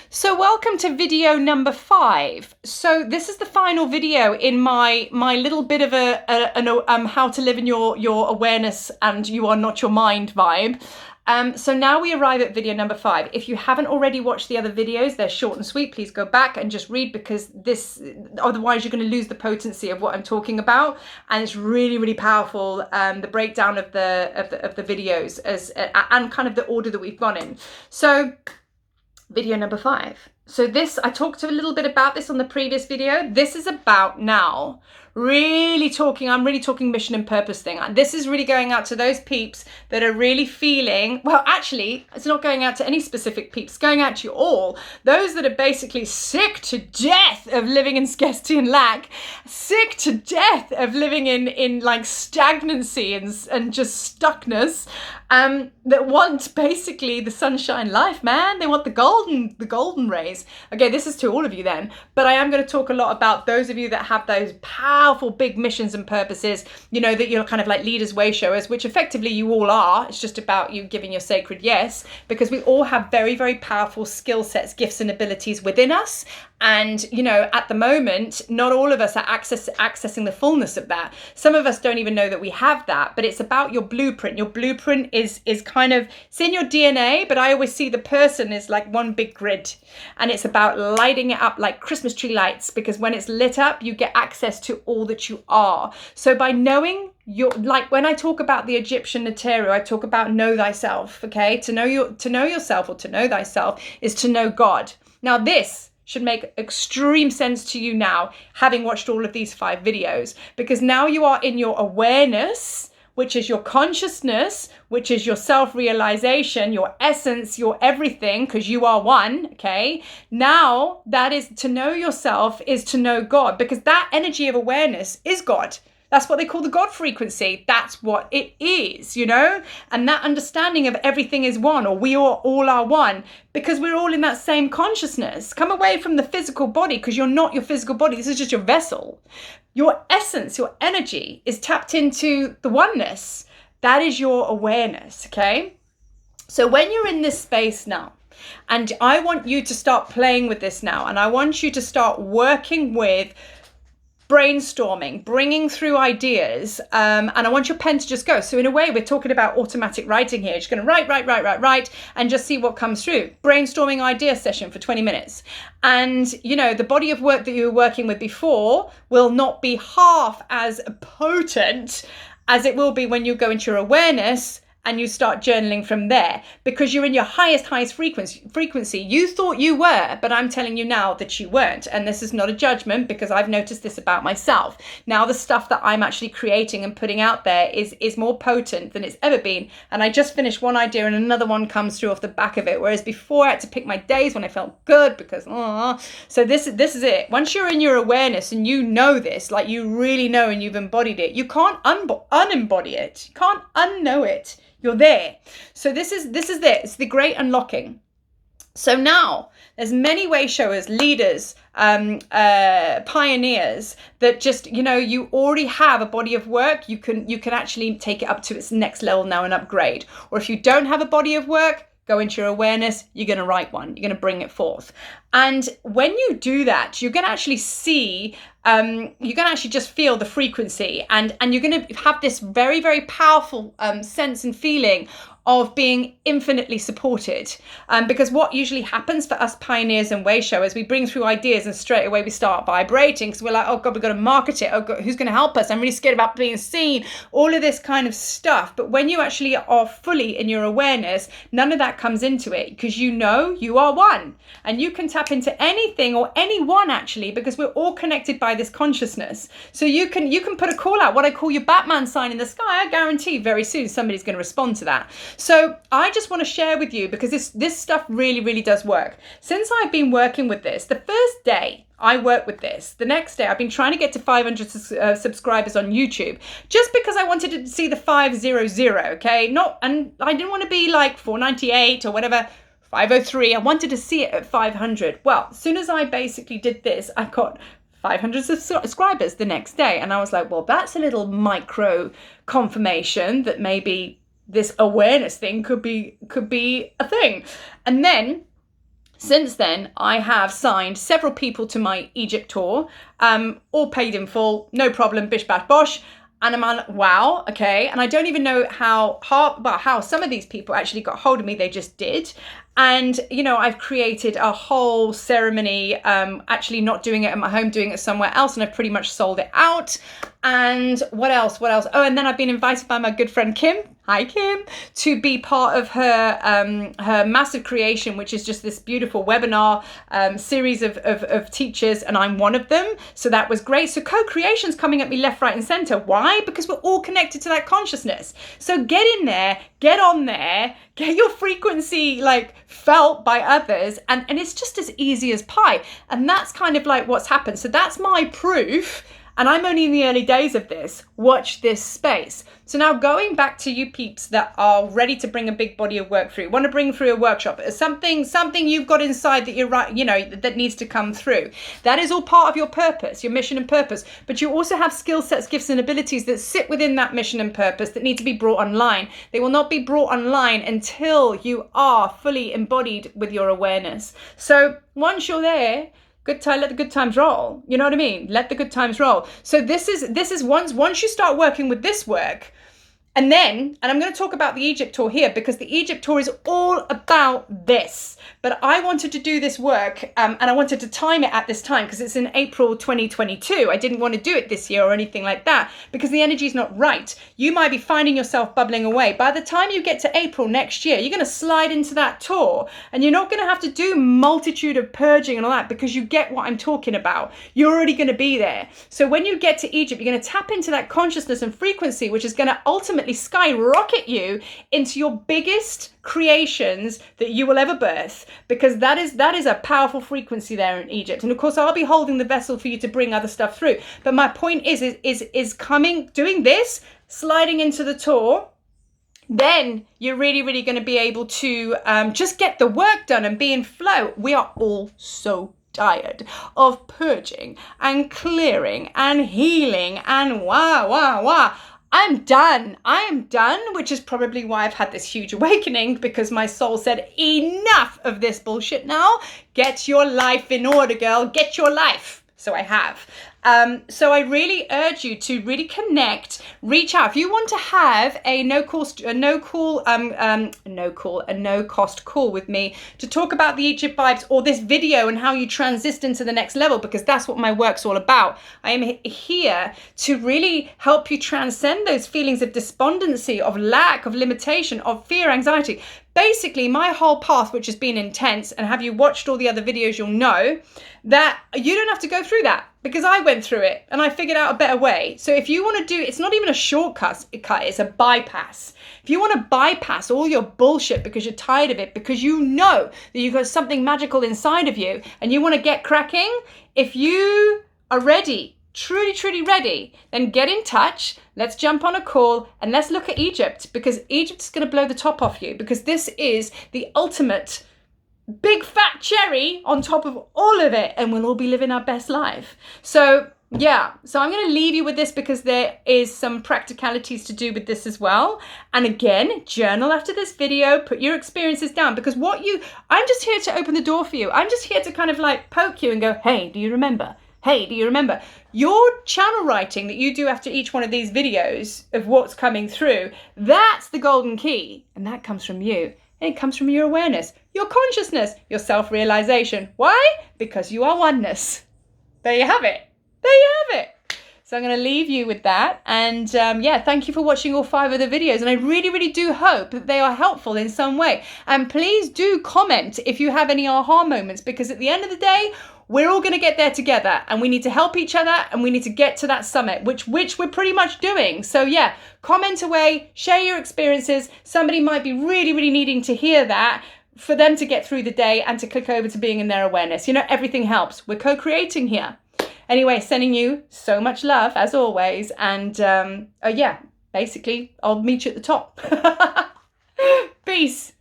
So welcome to video number 5. So this is the final video in my little bit of an how to live in your awareness and you are not your mind vibe. So now we arrive at video number 5. If you haven't already watched the other videos, they're short and sweet. Please go back and just read, because otherwise you're going to lose the potency of what I'm talking about. And it's really, really powerful. The breakdown of the videos and kind of the order that we've gone in. So video number 5. So this, I talked a little bit about this on the previous video. This is about now I'm really talking mission and purpose thing. This is really going out to those peeps that are really feeling, well, actually, it's not going out to any specific peeps, it's going out to you all. Those that are basically sick to death of living in scarcity and lack, sick to death of living in like stagnancy and just stuckness, that want basically the sunshine life, man. They want the golden rays. Okay, this is to all of you then, but I am going to talk a lot about those of you that have those powerful big missions and purposes, you know, that you're kind of like leaders, way showers, which effectively you all are. It's just about you giving your sacred yes, because we all have very, very powerful skill sets, gifts and abilities within us. And, you know, at the moment, not all of us are accessing the fullness of that. Some of us don't even know that we have that, but it's about your blueprint. Your blueprint is kind of, it's in your DNA, but I always see the person as like one big grid. And it's about lighting it up like Christmas tree lights, because when it's lit up, you get access to all that you are. So by knowing like when I talk about the Egyptian Neteru, I talk about know thyself, okay? To know yourself, or to know thyself, is to know God. Now this should make extreme sense to you now, having watched all of these 5 videos, because now you are in your awareness, which is your consciousness, which is your self-realization, your essence, your everything, because you are one, okay? Now that is to know yourself, is to know God, because that energy of awareness is God. That's what they call the God frequency. That's what it is, you know? And that understanding of everything is one, or we all are one, because we're all in that same consciousness. Come away from the physical body, because you're not your physical body. This is just your vessel. Your essence, your energy is tapped into the oneness. That is your awareness, okay? So when you're in this space now, and I want you to start playing with this now, and I want you to start working with brainstorming, bringing through ideas, and I want your pen to just go. So in a way, we're talking about automatic writing here. You're just going to write, and just see what comes through. Brainstorming idea session for 20 minutes. And, you know, the body of work that you were working with before will not be half as potent as it will be when you go into your awareness and you start journaling from there, because you're in your highest frequency. You thought you were, but I'm telling you now that you weren't. And this is not a judgment, because I've noticed this about myself. Now the stuff that I'm actually creating and putting out there is more potent than it's ever been. And I just finished one idea and another one comes through off the back of it. Whereas before I had to pick my days when I felt good, because, so this is it. Once you're in your awareness and you know this, like you really know, and you've embodied it, you can't unembody it. You can't unknow it. You're there. So this is it. It's the great unlocking. So now there's many way showers, leaders, pioneers that just, you know, you already have a body of work. You can actually take it up to its next level now and upgrade. Or if you don't have a body of work, go into your awareness, you're going to write one, you're going to bring it forth. And when you do that, you're going to actually see, you're going to actually just feel the frequency, and you're going to have this very, very powerful sense and feeling of being infinitely supported. Because what usually happens for us pioneers and way showers, we bring through ideas and straight away we start vibrating, because we're like, oh God, we've got to market it. Oh God, who's going to help us? I'm really scared about being seen. All of this kind of stuff. But when you actually are fully in your awareness, none of that comes into it, because you know you are one, and you can tap into anything or anyone actually, because we're all connected by this consciousness. So you can put a call out, what I call your Batman sign in the sky. I guarantee very soon somebody's going to respond to that. So I just want to share with you, because this stuff really, really does work. Since I've been working with this, the first day I worked with this, the next day I've been trying to get to 500 subscribers on YouTube, just because I wanted to see the 500, okay? And I didn't want to be like 498 or whatever, 503. I wanted to see it at 500. Well, as soon as I basically did this, I got 500 subscribers the next day. And I was like, well, that's a little micro confirmation that maybe this awareness thing could be a thing. And then Since then, I have signed several people to my Egypt tour, all paid in full, no problem, bish bash bosh. And I'm like, wow, okay. And I don't even know how some of these people actually got hold of me. They just did. And, you know, I've created a whole ceremony, actually not doing it at my home, doing it somewhere else. And I've pretty much sold it out. And what else? Oh, and then I've been invited by my good friend, Kim. Hi, Kim, to be part of her massive creation, which is just this beautiful webinar series of teachers, and I'm one of them. So that was great. So co-creation's coming at me left, right, and center. Why? Because we're all connected to that consciousness. So get in there, get on there, get your frequency like felt by others, and it's just as easy as pie. And that's kind of like what's happened. So that's my proof. And I'm only in the early days of this. Watch this space. So now going back to you peeps that are ready to bring a big body of work through, want to bring through a workshop, something you've got inside that you're right, you know, that needs to come through. That is all part of your purpose, your mission and purpose. But you also have skill sets, gifts and abilities that sit within that mission and purpose that need to be brought online. They will not be brought online until you are fully embodied with your awareness. So once you're there, let the good times roll. You know what I mean? Let the good times roll. So this is once you start working with this work, and I'm going to talk about the Egypt tour here because the Egypt tour is all about this. But I wanted to do this work and I wanted to time it at this time because it's in April 2022. I didn't want to do it this year or anything like that because the energy is not right. You might be finding yourself bubbling away. By the time you get to April next year, you're going to slide into that tour and you're not going to have to do multitude of purging and all that because you get what I'm talking about. You're already going to be there. So when you get to Egypt, you're going to tap into that consciousness and frequency, which is going to ultimately skyrocket you into your biggest creations that you will ever birth, because that is a powerful frequency there in Egypt. And of course I'll be holding the vessel for you to bring other stuff through, but my point is coming, doing this, sliding into the tour, then you're really going to be able to just get the work done and be in flow. We are all so tired of purging and clearing and healing and wow. I am done, which is probably why I've had this huge awakening, because my soul said, enough of this bullshit now. Get your life in order, girl. Get your life. So I have. So I really urge you to really connect, reach out. If you want to have a no cost call with me to talk about the Egypt vibes or this video and how you transition to the next level, because that's what my work's all about. I am here to really help you transcend those feelings of despondency, of lack, of limitation, of fear, anxiety. Basically, my whole path, which has been intense, and have you watched all the other videos, you'll know that you don't have to go through that, because I went through it and I figured out a better way. So if you want to do, it's not even a shortcut, it's a bypass. If you want to bypass all your bullshit because you're tired of it, because you know that you've got something magical inside of you and you want to get cracking, if you are ready, truly ready, then get in touch. Let's jump on a call and let's look at Egypt, because Egypt is going to blow the top off you, because this is the ultimate big fat cherry on top of all of it, and we'll all be living our best life. So yeah, so I'm going to leave you with this because there is some practicalities to do with this as well. And again, journal after this video, put your experiences down, because I'm just here to open the door for you. I'm just here to kind of like poke you and go, hey, do you remember? Hey, do you remember? Your channel writing that you do after each one of these videos of what's coming through, that's the golden key. And that comes from you. And it comes from your awareness, your consciousness, your self-realization. Why? Because you are oneness. There you have it. So I'm going to leave you with that. And thank you for watching all 5 of the videos. And I really do hope that they are helpful in some way. And please do comment if you have any aha moments, because at the end of the day, we're all going to get there together, and we need to help each other, and we need to get to that summit, which we're pretty much doing. So yeah, comment away, share your experiences. Somebody might be really needing to hear that for them to get through the day and to click over to being in their awareness. You know, everything helps. We're co-creating here. Anyway, sending you so much love as always. And basically I'll meet you at the top. Peace.